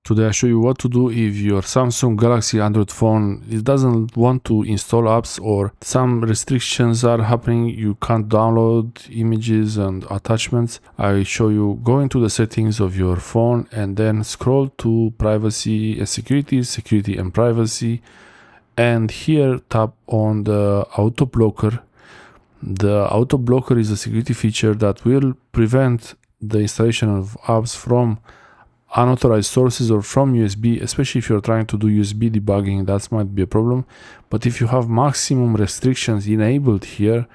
Today I show you what to do if your Samsung Galaxy Android phone doesn't want to install apps or some restrictions are happening. You can't download images and attachments. I show you go into the settings of your phone and then scroll to privacy and security and privacy, and here tap on the auto blocker. The auto blocker is a security feature that will prevent the installation of apps from unauthorized sources or from USB, especially if you're trying to do USB debugging. That might be a problem. But if you have maximum restrictions enabled here,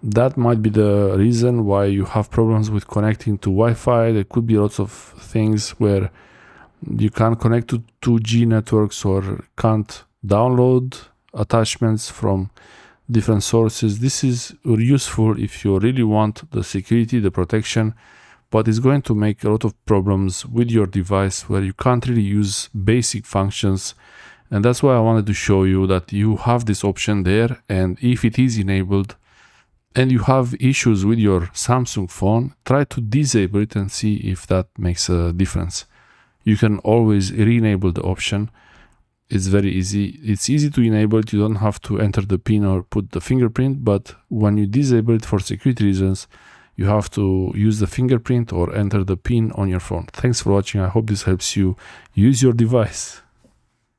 that might be the reason why you have problems with connecting to Wi-Fi. There could be lots of things where you can't connect to 2G networks or can't download attachments from different sources. This is useful if you really want the security, the protection, but it's going to make a lot of problems with your device where you can't really use basic functions. And that's why I wanted to show you that you have this option there, and if it is enabled and you have issues with your Samsung phone, try to disable it and see if that makes a difference. You can always re-enable the option. It's very easy. It's easy to enable it. You don't have to enter the PIN or put the fingerprint, but when you disable it for security reasons, you have to use the fingerprint or enter the PIN on your phone. Thanks for watching. I hope this helps you use your device.